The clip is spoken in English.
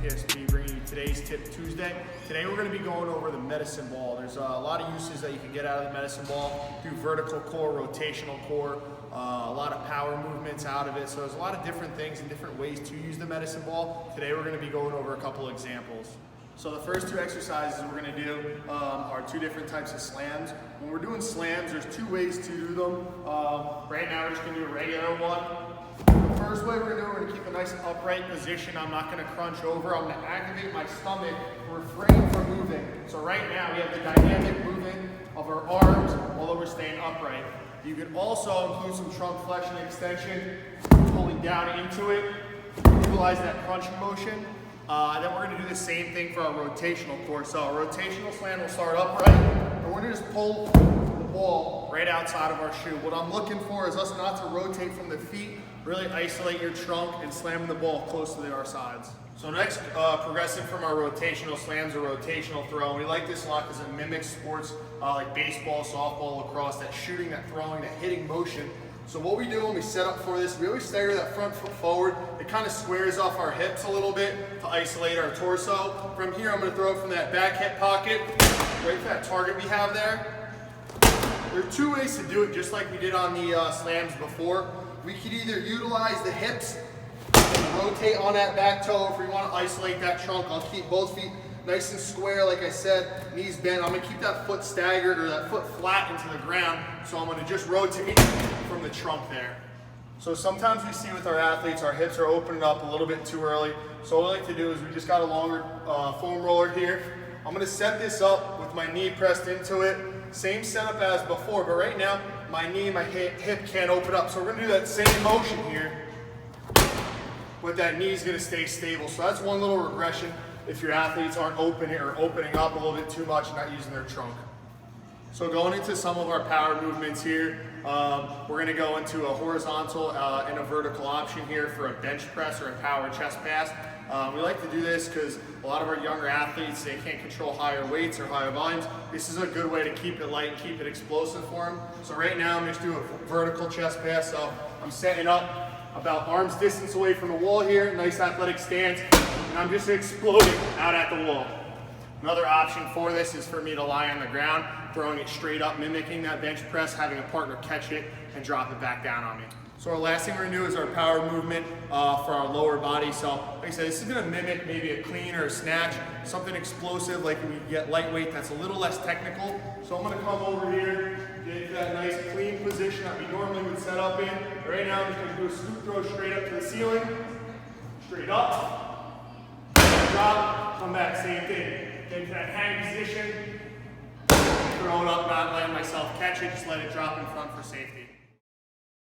PSP, bringing you today's Tip Tuesday. Today we're going to be going over the medicine ball. There's a lot of uses that you can get out of the medicine ball. Do vertical core, rotational core, a lot of power movements out of it. So there's a lot of different things and different ways to use the medicine ball. Today we're going to be going over a couple examples. So the first two exercises we're going to do are two different types of slams. When we're doing slams, there's two ways to do them. Right now we're just going to do a regular one. The first way we're going to keep a nice upright position. I'm not going to crunch over. I'm going to activate my stomach and refrain from moving. So right now we have the dynamic movement of our arms, although we're staying upright. You could also include some trunk flexion and extension, pulling down into it, utilize that crunching motion. Then we're going to do the same thing for our rotational core. So our rotational slam will start upright, and we're going to just pull the ball right outside of our shoe. What I'm looking for is us not to rotate from the feet, really isolate your trunk and slam the ball close to our sides. So next, progressing from our rotational slams or rotational throw. And we like this a lot because it mimics sports like baseball, softball, lacrosse, that shooting, that throwing, that hitting motion. So what we do when we set up for this, we always stagger that front foot forward. It kind of squares off our hips a little bit to isolate our torso. From here, I'm going to throw it from that back hip pocket, right to that target we have there. There are two ways to do it, just like we did on the slams before. We could either utilize the hips and rotate on that back toe. If we want to isolate that trunk, I'll keep both feet nice and square, like I said, knees bent. I'm going to keep that foot staggered or that foot flat into the ground. So I'm going to just rotate from the trunk there. So sometimes we see with our athletes, our hips are opening up a little bit too early. So what we like to do is we just got a longer foam roller here. I'm going to set this up with my knee pressed into it. Same setup as before, but right now my knee and my hip can't open up. So we're going to do that same motion here, but that knee is going to stay stable. So that's one little regression if your athletes aren't opening up a little bit too much and not using their trunk. So going into some of our power movements here, we're going to go into a horizontal and a vertical option here for a bench press or a power chest pass. We like to do this because a lot of our younger athletes, they can't control higher weights or higher volumes. This is a good way to keep it light and keep it explosive for them. So right now I'm just doing a vertical chest pass. So I'm setting up about arm's distance away from the wall here, nice athletic stance, and I'm just exploding out at the wall. Another option for this is for me to lie on the ground, throwing it straight up, mimicking that bench press, having a partner catch it and drop it back down on me. So our last thing we're gonna do is our power movement for our lower body. So like I said, this is gonna mimic maybe a clean or a snatch, something explosive like we get lightweight that's a little less technical. So I'm gonna come over here, get into that nice clean position that we normally would set up in. Right now I'm just gonna do a scoop throw straight up to the ceiling, straight up, drop, come back, same thing. Get into that hang position, throw it up, not letting myself catch it, just let it drop in front for safety.